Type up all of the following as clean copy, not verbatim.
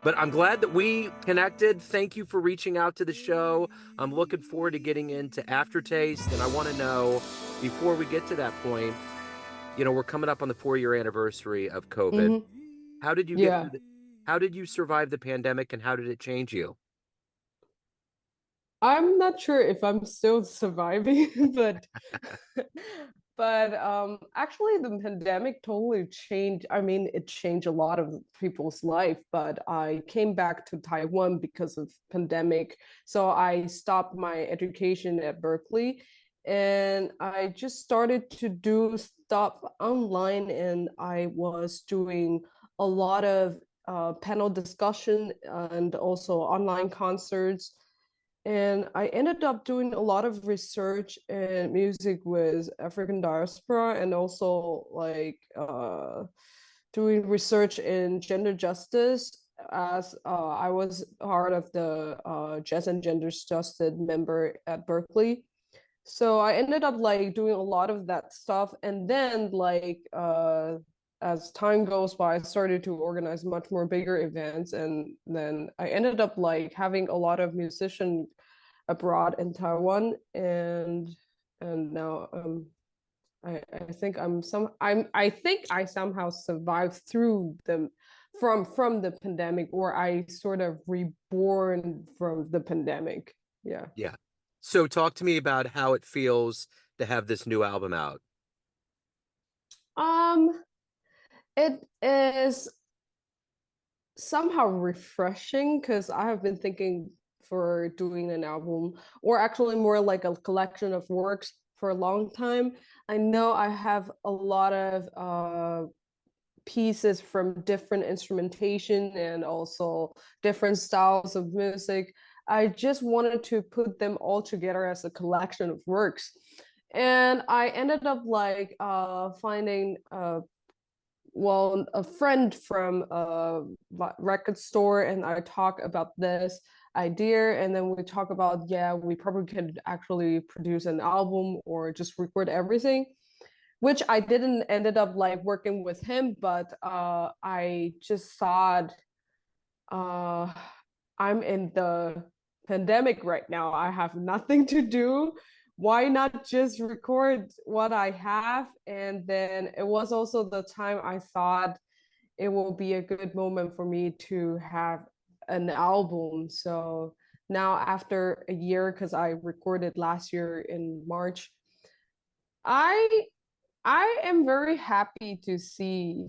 But I'm glad that we connected. Thank you for reaching out to the show. I'm looking forward to getting into Aftertaste. And I want to know, before we get to that point, we're coming up on the 4-year anniversary of COVID. Hmm. How did you get through Yeah. how did you survive the pandemic and how did it change you? I'm not sure if I'm still surviving, but actually the pandemic totally changed. I mean, it changed a lot of people's life, but I came back to Taiwan because of pandemic. So I stopped my education at Berkeley and I just started to do stuff online, and I was doing a lot of panel discussion and also online concerts, and I ended up doing a lot of research in music with African diaspora, and also like doing research in gender justice, as I was part of the Jazz and Gender Justice member at Berkeley. So I ended up like doing a lot of that stuff, and then like as time goes by, I started to organize much more bigger events, and then I ended up like having a lot of musicians abroad in Taiwan, and now I think I think I somehow survived through the from the pandemic, or I sort of reborn from the pandemic. Yeah. Yeah. So talk to me about how it feels to have this new album out. Um, it is somehow refreshing because I have been thinking for doing an album, or actually more like a collection of works, for a long time. I know I have a lot of pieces from different instrumentation and also different styles of music. I just wanted to put them all together as a collection of works. And I ended up like finding well, a friend from a record store, and I talk about this idea, and then we talk about, yeah, we probably could actually produce an album or just record everything, which I didn't ended up like working with him, but I just thought, uh, I'm in the pandemic right now. I have nothing to do. Why not just record what I have? And then it was also the time I thought it will be a good moment for me to have an album. So now, after a year, because I recorded last year in March, I I am very happy to see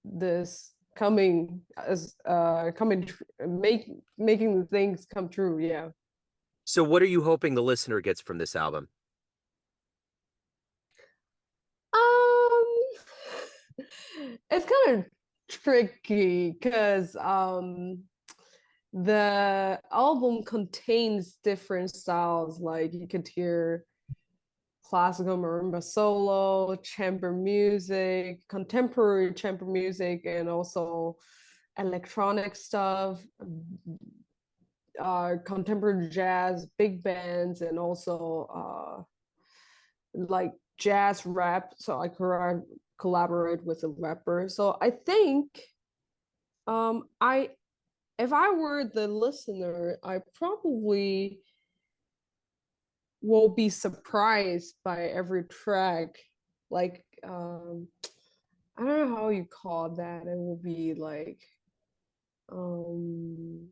this coming as making the things come true. Yeah. So what are you hoping the listener gets from this album? Um, it's kind of tricky because the album contains different styles. Like you could hear classical marimba solo, chamber music, contemporary chamber music, and also electronic stuff, contemporary jazz, big bands, and also like jazz rap. So I collaborate with a rapper. So I think I if I were the listener, I probably will be surprised by every track. Like I don't know how you call that. It will be like um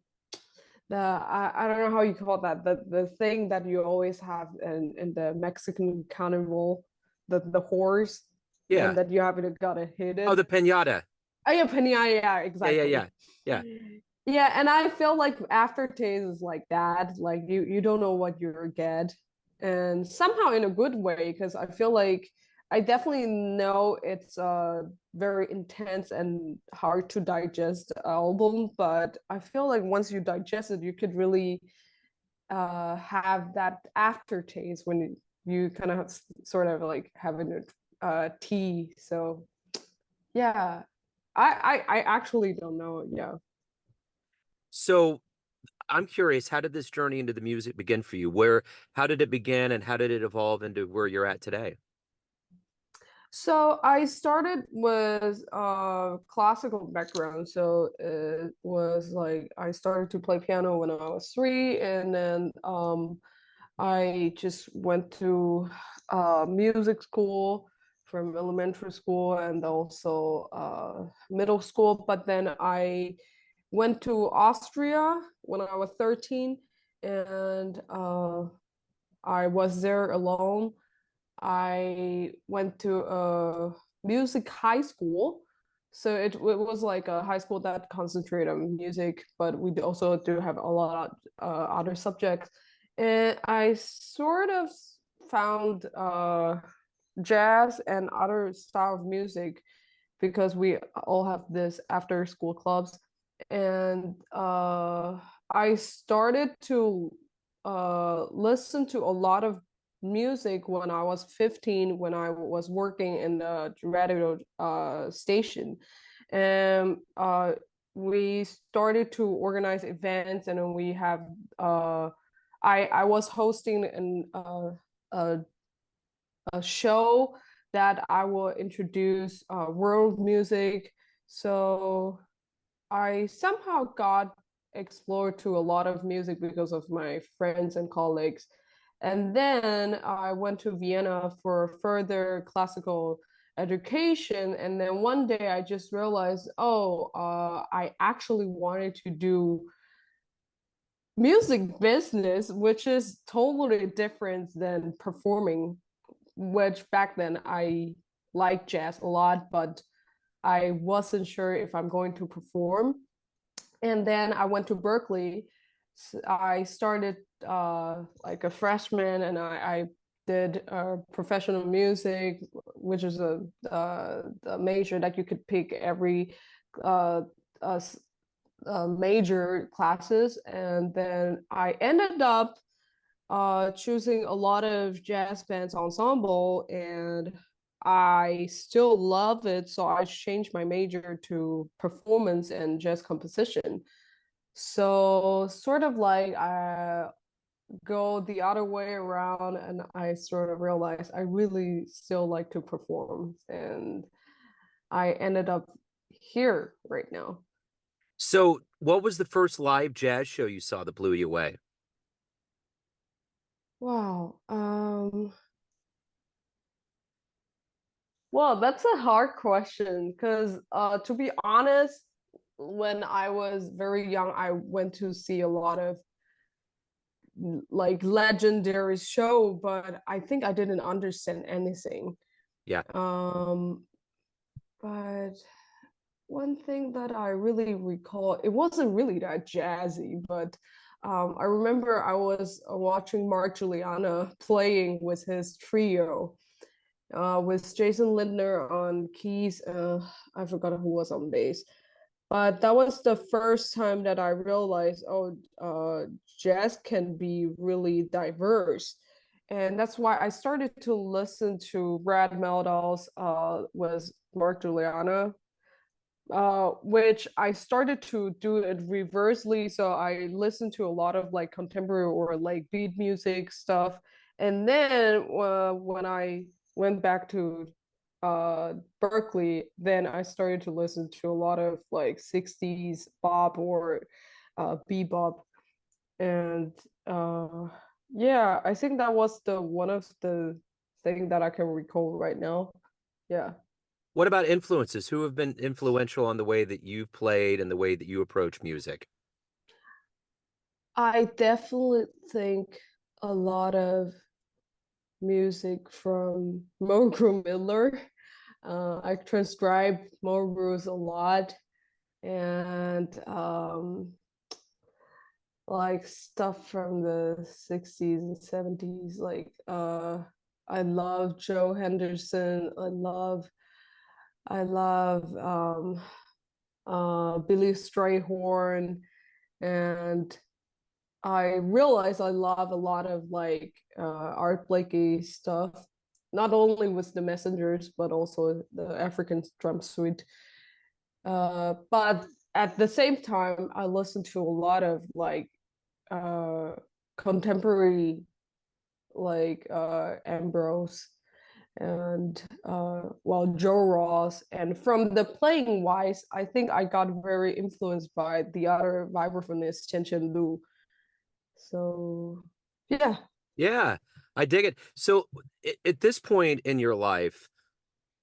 I don't know how you call that. The thing that you always have in the Mexican carnival, the horse, and Yeah. that you haven't gotta hit Oh, it. the pinata. Oh yeah, pinata, yeah, Yeah, yeah, exactly. yeah. Yeah. Yeah, and I feel like aftertaste is like that. Like you don't know what you're get, and somehow in a good way, because I feel like I definitely know it's a very intense and hard to digest album, but I feel like once you digest it, you could really have that aftertaste when you kind of sort of like having a tea. So yeah, I actually don't know. Yeah. So I'm curious, how did this journey into the music begin for you? How did it begin and how did it evolve into where you're at today? So I started with classical background. So it was like I started to play piano when I was 3, and then I just went to music school from elementary school and also middle school. But then I went to Austria when I was 13, and I was there alone. I went to a music high school. So it was like a high school that concentrated on music, but we also do have a lot of other subjects. And I sort of found jazz and other style of music because we all have this after school clubs. And I started to listen to a lot of music when I was 15, when I was working in the radio station. And we started to organize events, and then we have I was hosting a a show that I will introduce world music. So I somehow got explored to a lot of music because of my friends and colleagues. And then I went to Vienna for further classical education. And then one day I just realized, oh, I actually wanted to do music business, which is totally different than performing, which back then I liked jazz a lot, but I wasn't sure if I'm going to perform. And then I went to Berkeley. I started like a freshman, and I did professional music, which is a major that you could pick every uh, uh, major classes. And then I ended up choosing a lot of jazz bands ensemble, and I still love it. So I changed my major to performance and jazz composition. So sort of like I go the other way around, and I sort of realized I really still like to perform, and I ended up here right now. So, what was the first live jazz show you saw that blew you away? Wow. Well, that's a hard question because, to be honest, when I was very young, I went to see a lot of like legendary show, but I think I didn't understand anything. Yeah. Um, but one thing that I really recall, it wasn't really that jazzy, but I remember I was watching Mark Juliana playing with his trio, with Jason Lindner on keys. I forgot who was on bass. But that was the first time that I realized, oh, jazz can be really diverse. And that's why I started to listen to Brad Meldal's with Mark Juliana, which I started to do it reversely. So I listened to a lot of like contemporary or like beat music stuff. And then when I went back to Berkeley, then I started to listen to a lot of like 60s bop or bebop. And uh, yeah, I think that was the one of the thing that I can recall right now. Yeah. What about influences? Who have been influential on the way that you've played and the way that you approach music? I definitely think a lot of music from Mogru Miller. I transcribe Mogru's a lot, and like stuff from the 60s and 70s. Like I love Joe Henderson. I love Billy Strayhorn, and I realize I love a lot of like Art Blakey stuff, not only with the Messengers but also the African Drum Suite. But at the same time, I listen to a lot of like uh, contemporary, like Ambrose and well, Joe Ross. And from the playing wise, I think I got very influenced by the other vibraphonist Chen Chen Lu. So yeah. Yeah, I dig it. So at this point in your life,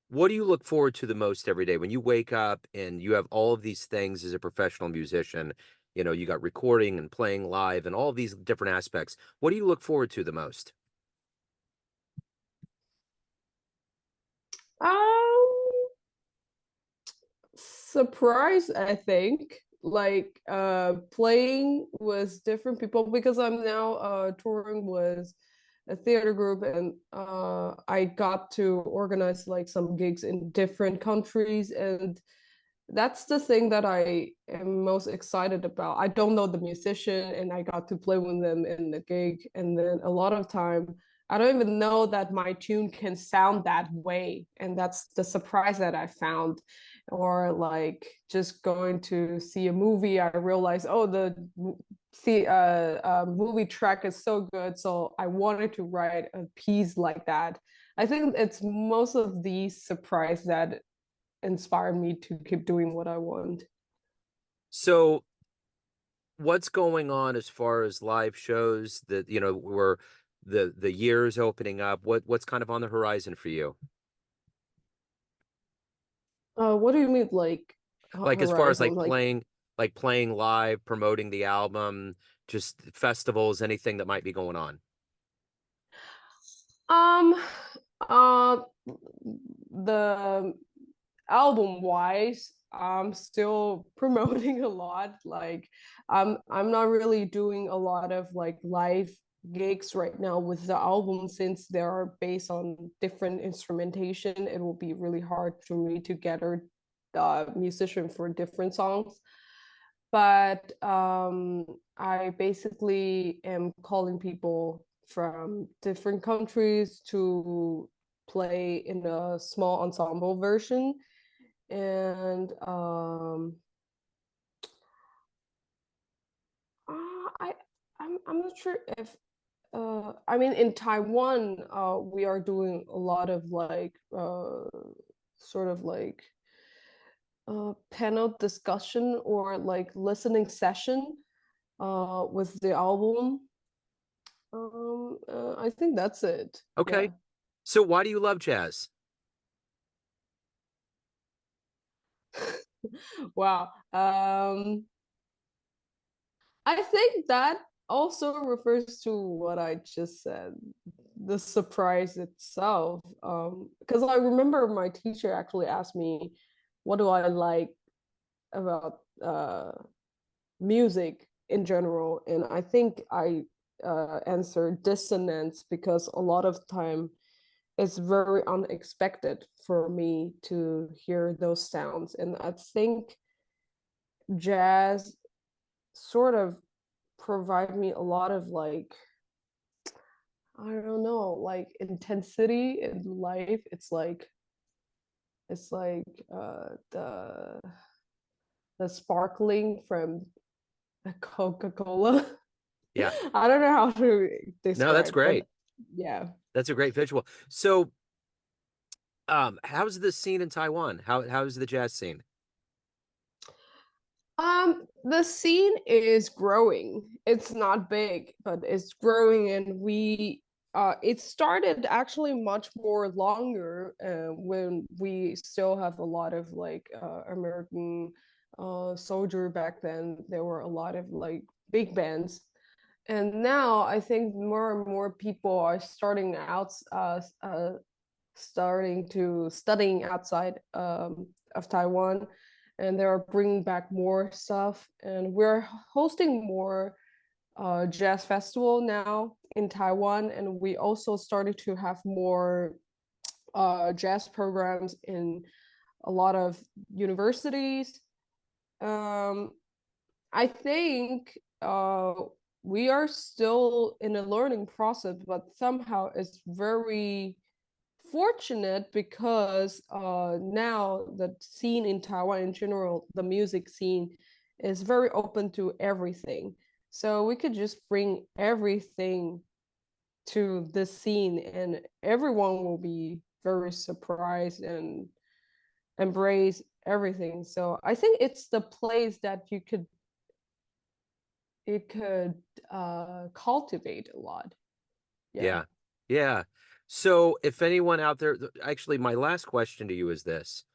what do you look forward to the most every day when you wake up and you have all of these things as a professional musician? You know, you got recording and playing live and all of these different aspects. What do you look forward to the most? Um, Surprise, I think. Like playing with different people because I'm now touring with a theater group, and I got to organize like some gigs in different countries, and that's the thing that I am most excited about. I don't know the musician, and I got to play with them in the gig, and then a lot of time I don't even know that my tune can sound that way, and that's the surprise that I found. Or like just going to see a movie, I realized, oh, the movie track is so good, so I wanted to write a piece like that. I think it's most of these surprise that inspired me to keep doing what I want. So what's going on as far as live shows that, you know, where the year's opening up? What's kind of on the horizon for you? What do you mean, like Like as far as horizon? like playing live, promoting the album, just festivals, anything that might be going on. Um, uh, the album wise, I'm still promoting a lot. Like, I'm not really doing a lot of like live gigs right now with the album since they are based on different instrumentation. It will be really hard for me to gather musician for different songs. But I basically am calling people from different countries to play in a small ensemble version. And I I'm not sure if I mean in Taiwan we are doing a lot of like sort of like panel discussion or like listening session with the album. I think that's it. Okay. Yeah. So why do you love jazz? Wow. I think that also refers to what I just said, the surprise itself. Because I remember my teacher actually asked me, what do I like about music in general? And I think I answered dissonance because a lot of time it's very unexpected for me to hear those sounds. And I think jazz sort of provide me a lot of like, I don't know, like intensity in life. It's like the sparkling from a Coca-Cola. Yeah. I don't know how to No, that's describe, but great. yeah. That's a great visual. So, how's the scene in Taiwan? How's the jazz scene? The scene is growing. It's not big, but it's growing, and it started actually much more longer when we still have a lot of like American soldier back then. There were a lot of like big bands, and now I think more and more people are starting to studying outside of Taiwan, and they're bringing back more stuff. And we're hosting more jazz festival now in Taiwan, and we also started to have more jazz programs in a lot of universities. Um, I think we are still in a learning process, but somehow it's very fortunate because now the scene in Taiwan in general, the music scene, is very open to everything. So we could just bring everything to this scene, and everyone will be very surprised and embrace everything. So I think it's the place that you could cultivate a lot. Yeah. Yeah. Yeah. So if anyone out there, actually, my last question to you is this.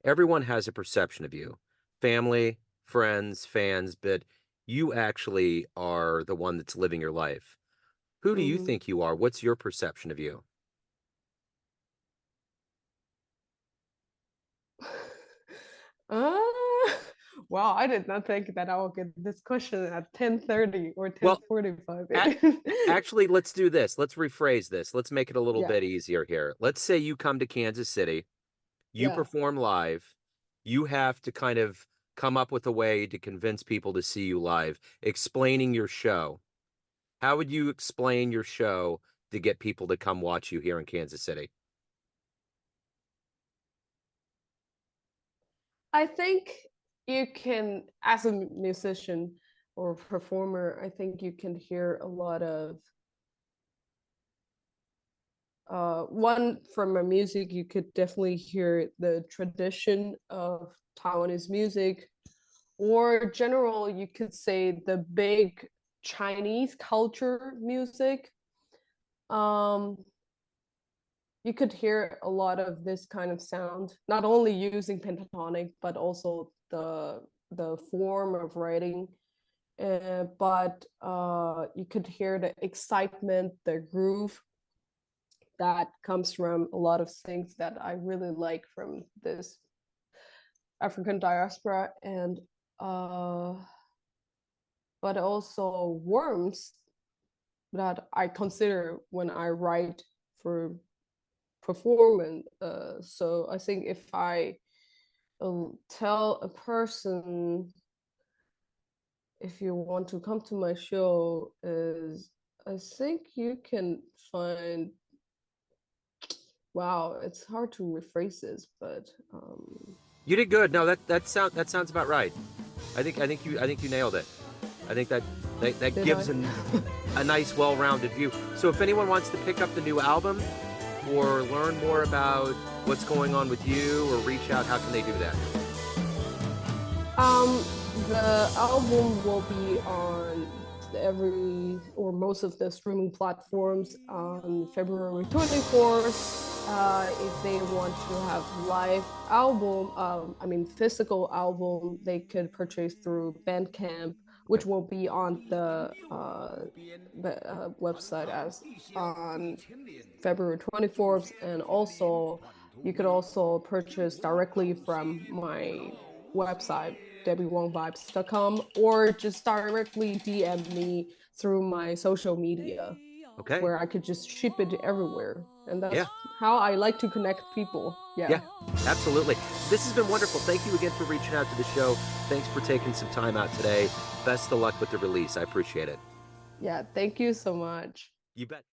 Everyone has a perception of you, family, friends, fans, but you actually are the one that's living your life. Who do you Hmm. think you are? What's your perception of you? uh, wow, I did not think that I would get this question at 10:30 or Well, 10:45. a- actually, let's do this. Let's rephrase this. Let's make it a little Yeah, bit easier here. Let's say you come to Kansas City, you yeah. perform live, you have to kind of come up with a way to convince people to see you live, explaining your show. How would you explain your show to get people to come watch you here in Kansas City? I think you can, as a musician or performer, I think you can hear a lot of one from my music. You could definitely hear the tradition of Taiwanese music, or general, you could say the big Chinese culture music. Um, you could hear a lot of this kind of sound, not only using pentatonic, but also the form of writing. But you could hear the excitement, the groove that comes from a lot of things that I really like from this African diaspora, and uh, but also warmth that I consider when I write for performance. So I think if I tell a person, if you want to come to my show, is I think you can find. Wow, it's hard to rephrase this, but You did good. No, that sounds about right. I think you nailed it. I think that did I? gives a nice, well-rounded view. So if anyone wants to pick up the new album or learn more about what's going on with you or reach out, how can they do that? Um, the album will be on every or most of the streaming platforms on February 24th. If they want to have live album, I mean physical album, they could purchase through Bandcamp, Okay. which will be on the website as on February 24th, and also you could also purchase directly from my website debbywangvibes.com, or just directly DM me through my social media Okay. where I could just ship it everywhere. And Yeah. that's how I like to connect people. Yeah. Yeah. Absolutely. This has been wonderful. Thank you again for reaching out to the show. Thanks for taking some time out today. Best of luck with the release. I appreciate it. Yeah. Thank you so much. You bet.